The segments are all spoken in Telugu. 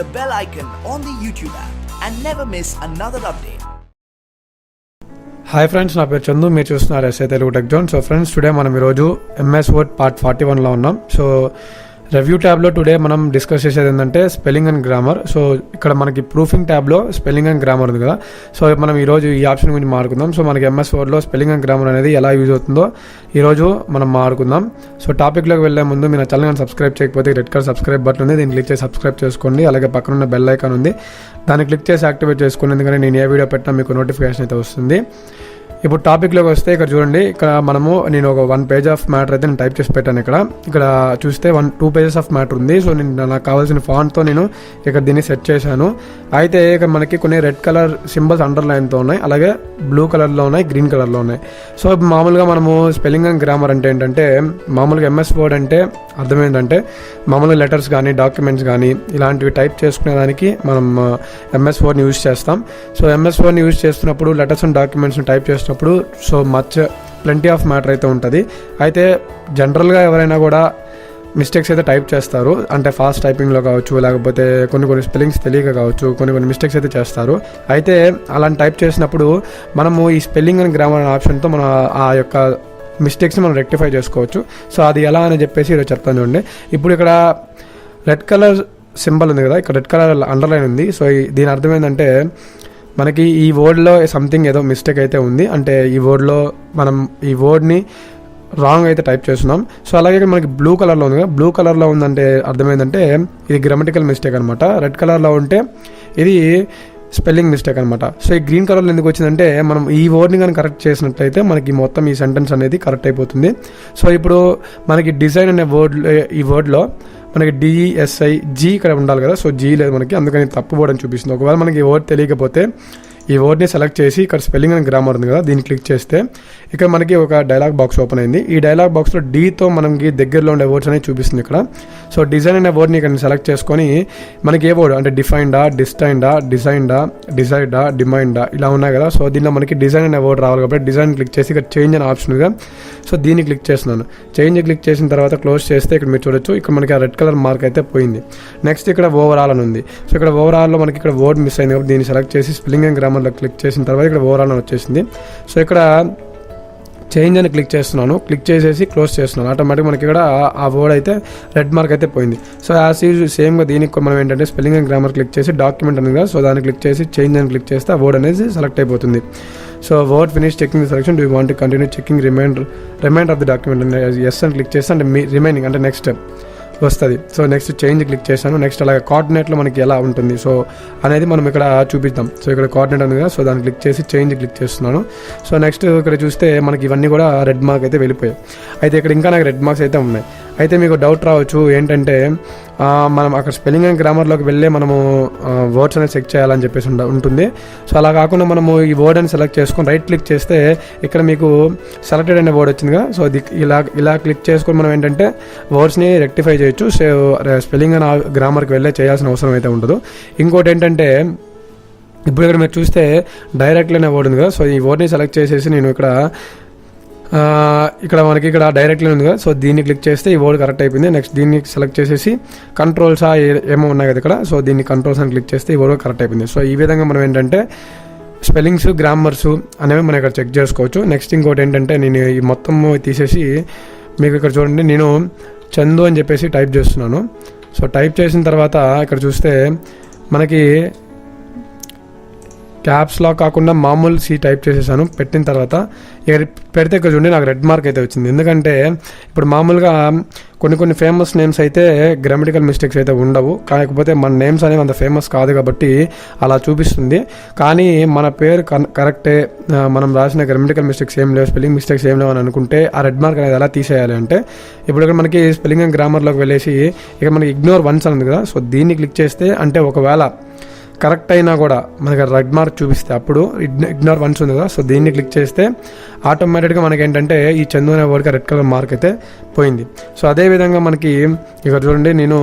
the bell icon on the YouTube app and never miss another update. Hi friends, నా పేరు చందు. మీరు చూస్తున్నారు SA Telugu tech zone. So friends, today మనం ఈరోజు ఎంఎస్ వర్డ్ పార్ట్ 41లో ఉన్నాం. సో రివ్యూ ట్యాబ్లో టుడే మనం డిస్కస్ చేసేది ఏంటంటే స్పెల్లింగ్ అండ్ గ్రామర్. సో ఇక్కడ మనకి ప్రూఫింగ్ ట్యాబ్లో స్పెల్లింగ్ అండ్ గ్రామర్ ఉంది కదా. సో మనం ఈరోజు ఈ ఆప్షన్ గురించి మాట్లాడుకుందాం. సో మనకి ఎంఎస్ వర్డ్లో స్పెల్లింగ్ అండ్ గ్రామర్ అనేది ఎలా యూజ్ అవుతుందో ఈరోజు మనం మాట్లాడుకుందాం. సో టాపిక్లోకి వెళ్ళే ముందు మీరు ఛానల్ సబ్స్క్రైబ్ చేయకపోతే రెడ్ కలర్ సబ్స్క్రైబ్ బటన్ ఉంది, దీన్ని క్లిక్ చేసి సబ్స్క్రైబ్ చేసుకోండి. అలాగే పక్కన ఉన్న బెల్ ఐకాన్ ఉంది, దాన్ని క్లిక్ చేసి యాక్టివేట్ చేసుకోండి, ఎందుకంటే నేను ఏ వీడియో పెట్టినా మీకు నోటిఫికేషన్ అయితే వస్తుంది. ఇప్పుడు టాపిక్లోకి వస్తే ఇక్కడ చూడండి, ఇక్కడ నేను ఒక 1 పేజ్ ఆఫ్ మ్యాటర్ అయితే నేను టైప్ చేసి పెట్టాను. ఇక్కడ చూస్తే 2 పేజెస్ ఆఫ్ మ్యాటర్ ఉంది. సో నాకు కావాల్సిన ఫాంట్తో నేను ఇక్కడ దీన్ని సెట్ చేశాను. అయితే ఇక్కడ మనకి కొన్ని రెడ్ కలర్ సింబల్స్ అండర్లైన్తో ఉన్నాయి, అలాగే బ్లూ కలర్లో ఉన్నాయి, గ్రీన్ కలర్లో ఉన్నాయి. సో మామూలుగా మనము స్పెల్లింగ్ అండ్ గ్రామర్ అంటే ఏంటంటే, మామూలుగా ఎంఎస్ వర్డ్ అంటే అర్థం ఏంటంటే మామూలుగా లెటర్స్ కానీ డాక్యుమెంట్స్ కానీ ఇలాంటివి టైప్ చేసుకునేదానికి మనం ఎంఎస్ వర్డ్ని యూజ్ చేస్తాం. సో ఎంఎస్ వర్డ్ని యూజ్ చేస్తున్నప్పుడు లెటర్స్ అండ్ డాక్యుమెంట్స్ని టైప్ చేస్తున్నప్పుడు సో ప్లెంటీ ఆఫ్ మ్యాటర్ అయితే ఉంటుంది. అయితే జనరల్గా ఎవరైనా కూడా మిస్టేక్స్ అయితే టైప్ చేస్తారు, అంటే ఫాస్ట్ టైపింగ్లో కావచ్చు, లేకపోతే కొన్ని స్పెల్లింగ్స్ తెలియక కావచ్చు, కొన్ని మిస్టేక్స్ అయితే చేస్తారు. అయితే అలాంటి టైప్ చేసినప్పుడు మనము ఈ స్పెల్లింగ్ అండ్ గ్రామర్ అనే ఆప్షన్తో మనం ఆ యొక్క మిస్టేక్స్ని మనం రెక్టిఫై చేసుకోవచ్చు. సో అది ఎలా అని చెప్పేసి ఈరోజు చెప్తాను చూడండి. ఇప్పుడు ఇక్కడ రెడ్ కలర్ సింబల్ ఉంది కదా, ఇక్కడ రెడ్ కలర్ అండర్లైన్ ఉంది. సో దీని అర్థం ఏంటంటే మనకి ఈ వర్డ్లో సంథింగ్ ఏదో మిస్టేక్ అయితే ఉంది, అంటే ఈ వర్డ్లో మనం ఈ వర్డ్ని రాంగ్ అయితే టైప్ చేస్తున్నాం. సో అలాగే మనకి బ్లూ కలర్లో ఉంది కదా, బ్లూ కలర్లో ఉందంటే అర్థమైందంటే ఇది గ్రామటికల్ మిస్టేక్ అనమాట. రెడ్ కలర్లో ఉంటే ఇది స్పెల్లింగ్ మిస్టేక్ అనమాట. సో ఈ గ్రీన్ కలర్లో ఎందుకు వచ్చిందంటే మనం ఈ వర్డ్ని కానీ కరెక్ట్ చేసినట్లయితే మనకి మొత్తం ఈ సెంటెన్స్ అనేది కరెక్ట్ అయిపోతుంది. సో ఇప్పుడు మనకి డిజైన్ అనే ఈ వర్డ్లో మనకి డిఈఎస్ఐ జీ ఇక్కడ ఉండాలి కదా. సో జీ లేదు మనకి, అందుకని తప్పు వర్డ్ అని చూపిస్తుంది. ఒకవేళ మనకి ఈ వర్డ్ తెలియకపోతే ఈ వర్డ్ని సెలెక్ట్ చేసి ఇక్కడ స్పెల్లింగ్ అండ్ గ్రామర్ ఉంది కదా, దీన్ని క్లిక్ చేస్తే ఇక్కడ మనకి ఒక డైలాగ్ బాక్స్ ఓపెన్ అయింది. ఈ డైలాగ్ బాక్స్లో డీతో మనకి దగ్గరలో ఉండే వర్డ్స్ అనేవి చూపిస్తుంది ఇక్కడ. సో డిజైన్ అనే వర్డ్ని ఇక్కడ సెలెక్ట్ చేసుకొని మనకి ఏ వర్డ్ అంటే డిఫైన్డా, డిస్టైన్డా, డిజైన్డా, డిసైడా, డిమైండా ఇలా ఉన్నాయి కదా. సో దీనిలో మనకి డిజైన్ అనే వర్డ్ రావాలి కాబట్టి డిజైన్ క్లిక్ చేసి ఇక్కడ చేంజ్ అనే ఆప్షన్ ఉంది. సో దీన్ని క్లిక్ చేస్తున్నాను. చేంజ్ క్లిక్ చేసిన తర్వాత క్లోజ్ చేస్తే ఇక్కడ మీరు చూడొచ్చు, ఇక్కడ మనకి ఆ రెడ్ కలర్ మార్క్ అయితే పోయింది. నెక్స్ట్ ఇక్కడ ఓవరాల్ అని ఉంది. సో ఇక్కడ ఓవరాల్లో మనకి ఇక్కడ వర్డ్ మిస్ అయింది కాబట్టి దీన్ని సెలెక్ట్ చేసి స్పెల్లింగ్ అండ్ గ్రామర్లో క్లిక్ చేసిన తర్వాత ఇక్కడ ఓవరాల్ అని వచ్చేసింది. సో ఇక్కడ చేంజ్ అని క్లిక్ చేస్తున్నాను, క్లిక్ చేసేసి క్లోజ్ చేస్తున్నాను. ఆటోమేటిక్ మనకి ఇక్కడ ఆ వర్డ్ అయితే రెడ్ మార్క్ అయితే పోయింది. సో యాజ్ యూజువల్ సేమ్గా దీనికి మనం ఏంటంటే స్పెల్లింగ్ అండ్ గ్రామర్ క్లిక్ చేసి డాక్యుమెంట్ ఉంది కదా, సో దాన్ని క్లిక్ చేసి చేంజ్ అని క్లిక్ చేస్తే ఆ వర్డ్ అనేది సెలెక్ట్ అయిపోతుంది. So word finish checking the selection, do you want to continue checking reminder of the document అని ఎస్ అని క్లిక్ చేస్తే అంటే రిమైనింగ్ అంటే నెక్స్ట్ వస్తుంది. సో నెక్స్ట్ చేంజ్ క్లిక్ చేశాను. నెక్స్ట్ అలాగే కోఆర్డినేట్లో మనకి ఎలా ఉంటుంది సో అనేది మనం ఇక్కడ చూపిద్దాం. సో ఇక్కడ కోఆర్డినేట్ ఉంది కదా, సో దాన్ని క్లిక్ చేసి చేంజ్ క్లిక్ చేస్తున్నాను. సో నెక్స్ట్ ఇక్కడ చూస్తే మనకి ఇవన్నీ కూడా రెడ్ మార్క్ అయితే వెళ్ళిపోయాయి. అయితే ఇక్కడ ఇంకా నాకు రెడ్ మార్క్స్ అయితే ఉన్నాయి. అయితే మీకు డౌట్ రావచ్చు ఏంటంటే మనం అక్కడ స్పెల్లింగ్ అండ్ గ్రామర్లోకి వెళ్ళే మనము వర్డ్స్ అనేది చెక్ చేయాలని చెప్పేసి ఉంటుంది. సో అలా కాకుండా మనము ఈ వర్డ్ అని సెలెక్ట్ చేసుకొని రైట్ క్లిక్ చేస్తే ఇక్కడ మీకు సెలెక్టెడ్ అనే వర్డ్ వచ్చిందిగా. సో ఇలా క్లిక్ చేసుకొని మనం ఏంటంటే వర్డ్స్ని రెక్టిఫై చేయొచ్చు. సో స్పెల్లింగ్ అండ్ గ్రామర్కి వెళ్ళే చేయాల్సిన అవసరం అయితే ఉండదు. ఇంకోటి ఏంటంటే ఇప్పుడు ఇక్కడ మీరు చూస్తే డైరెక్ట్లీ అనే వర్డ్ ఉంది కదా, సో ఈ వర్డ్ని సెలెక్ట్ చేసేసి నేను ఇక్కడ మనకి ఇక్కడ డైరెక్ట్లీ ఉంది కదా, సో దీన్ని క్లిక్ చేస్తే ఈ వర్డ్ కరెక్ట్ అయిపోయింది. నెక్స్ట్ దీన్ని సెలెక్ట్ చేసేసి కంట్రోల్స్ ఏమో ఉన్నాయి కదా ఇక్కడ, సో దీన్ని కంట్రోల్స్ అని క్లిక్ చేస్తే ఈ వర్డ్ కరెక్ట్ అయిపోయింది. సో ఈ విధంగా మనం ఏంటంటే స్పెల్లింగ్స్ గ్రామర్స్ అనేవి మనం ఇక్కడ చెక్ చేసుకోవచ్చు. నెక్స్ట్ ఇంకోటి ఏంటంటే నేను ఈ మొత్తం తీసేసి మీకు ఇక్కడ చూడండి, నేను చందు అని చెప్పేసి టైప్ చేస్తున్నాను. సో టైప్ చేసిన తర్వాత ఇక్కడ చూస్తే మనకి క్యాప్స్లో కాకుండా మామూలు సి టైప్ చేసేసాను. పెట్టిన తర్వాత పెడితే ఇక్కడ చూడండి నాకు రెడ్ మార్క్ అయితే వచ్చింది. ఎందుకంటే ఇప్పుడు మామూలుగా కొన్ని ఫేమస్ నేమ్స్ అయితే గ్రామటికల్ మిస్టేక్స్ అయితే ఉండవు, కాకపోతే మన నేమ్స్ అనేవి అంత ఫేమస్ కాదు కాబట్టి అలా చూపిస్తుంది. కానీ మన పేరు కరెక్టే, మనం రాసిన గ్రామటికల్ మిస్టేక్స్ ఏం లేవు, స్పెల్లింగ్ మిస్టేక్స్ ఏం లేవు అని అనుకుంటే ఆ రెడ్ మార్క్ అనేది ఎలా తీసేయాలి అంటే ఇప్పుడు ఇక్కడ మనకి స్పెల్లింగ్ అండ్ గ్రామర్లోకి వెళ్ళేసి ఇక మనకి ఇగ్నోర్ వన్స్ అని ఉంది కదా, సో దీన్ని క్లిక్ చేస్తే అంటే ఒకవేళ కరెక్ట్ అయినా కూడా మనకి రెడ్ మార్క్ చూపిస్తే అప్పుడు ఇగ్నోర్ వన్స్ ఉంది కదా, సో దీన్ని క్లిక్ చేస్తే ఆటోమేటిక్గా మనకి ఏంటంటే ఈ చందు అనే వర్డ్కి రెడ్ కలర్ మార్క్ అయితే పోయింది. సో అదేవిధంగా మనకి ఇక్కడ చూడండి నేను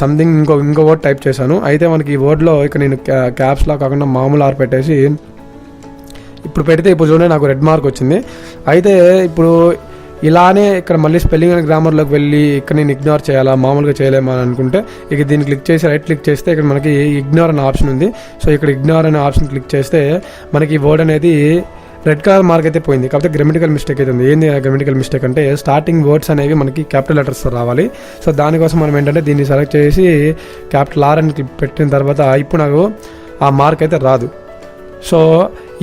సంథింగ్ ఇంకో వర్డ్ టైప్ చేశాను. అయితే మనకి ఈ వర్డ్లో ఇక నేను క్యాప్స్లో కాకుండా మామూలు ఆర్ పెట్టేసి ఇప్పుడు పెడితే ఇప్పుడు చూడండి నాకు రెడ్ మార్క్ వచ్చింది. అయితే ఇప్పుడు ఇలానే ఇక్కడ మళ్ళీ స్పెల్లింగ్ అండ్ గ్రామర్లోకి వెళ్ళి ఇక్కడ నేను ఇగ్నోర్ చేయాలా, మామూలుగా చేయలేమా అని అనుకుంటే ఇక దీన్ని క్లిక్ చేసి రైట్ క్లిక్ చేస్తే ఇక్కడ మనకి ఇగ్నోర్ అనే ఆప్షన్ ఉంది. సో ఇక్కడ ఇగ్నోర్ అనే ఆప్షన్ క్లిక్ చేస్తే మనకి ఈ వర్డ్ అనేది రెడ్ కలర్ మార్క్ అయితే పోయింది. కాకపోతే గ్రామటికల్ మిస్టేక్ అయితే ఉంది. ఏంది గ్రామటికల్ మిస్టేక్ అంటే స్టార్టింగ్ వర్డ్స్ అనేవి మనకి క్యాపిటల్ లెటర్స్తో రావాలి. సో దానికోసం మనం ఏంటంటే దీన్ని సెలెక్ట్ చేసి క్యాపిటల్ ఆర్ అని పెట్టిన తర్వాత ఇప్పుడు నాకు ఆ మార్క్ అయితే రాదు. సో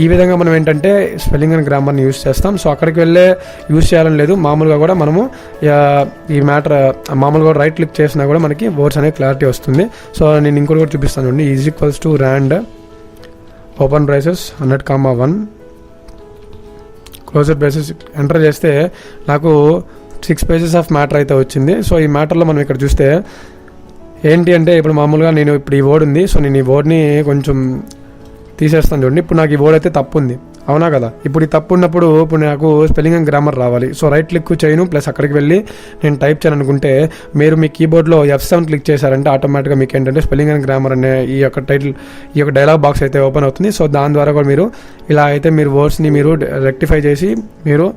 ఈ విధంగా మనం ఏంటంటే స్పెల్లింగ్ అండ్ గ్రామర్ని యూస్ చేస్తాం. సో అక్కడికి వెళ్ళే యూస్ చేయాలని లేదు, మామూలుగా కూడా మనము ఈ మ్యాటర్ మామూలుగా రైట్ క్లిక్ చేసినా కూడా మనకి వర్డ్స్ అనేది క్లారిటీ వస్తుంది. సో నేను ఇంకోటి కూడా చూపిస్తాను అండి. Is equals to rand open braces 100,1 closer braces enter చేస్తే నాకు 6 pages ఆఫ్ మ్యాటర్ అయితే వచ్చింది. సో ఈ మ్యాటర్లో మనం ఇక్కడ చూస్తే ఏంటి అంటే ఇప్పుడు మామూలుగా నేను ఇప్పుడు ఈ వర్డ్ ఉంది. సో నేను ఈ వర్డ్ని కొంచెం తీసేస్తాను చూడండి. ఇప్పుడు నాకు ఈ వర్డ్ అయితే తప్పు ఉంది, అవునా కదా. ఇప్పుడు ఈ తప్పు ఉన్నప్పుడు ఇప్పుడు నాకు స్పెల్లింగ్ అండ్ గ్రామర్ రావాలి. సో రైట్ క్లిక్ చేయను ప్లస్ అక్కడికి వెళ్ళి నేను టైప్ చేయను అనుకుంటే మీరు మీ కీబోర్డ్లో F7 క్లిక్ చేశారంటే ఆటోమేటిక్గా మీకు ఏంటంటే స్పెల్లింగ్ అండ్ గ్రామర్ అనే ఈ యొక్క టైటిల్ ఈ యొక్క డైలాగ్ బాక్స్ అయితే ఓపెన్ అవుతుంది. సో దాని ద్వారా కూడా మీరు ఇలా అయితే మీరు వర్డ్స్ని మీరు రెక్టిఫై చేసి మీరు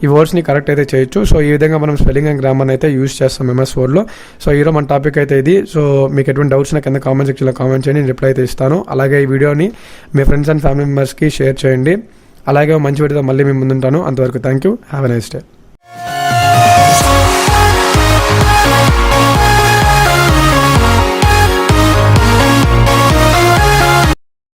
ఈ వర్డ్స్ని కరెక్ట్ అయితే చేయొచ్చు. సో ఈ విధంగా మనం స్పెల్లింగ్ అండ్ గ్రామర్ని అయితే యూస్ చేస్తాం MS Wordలో. సో ఈరోజు మన టాపిక్ అయితే ఇది. సో మీకు ఎటువంటి డౌట్స్ నా కింద కామెంట్ సెక్షన్లో కామెంట్ చేయండి, నేను రిప్లై అయితే ఇస్తాను. అలాగే ఈ వీడియోని మీ ఫ్రెండ్స్ అండ్ ఫ్యామిలీ మెంబర్స్కి షేర్ చేయండి. అలాగే మంచి వీడియోతో మళ్ళీ మీ ముందుంటాను. అంతవరకు thank you, have a nice day.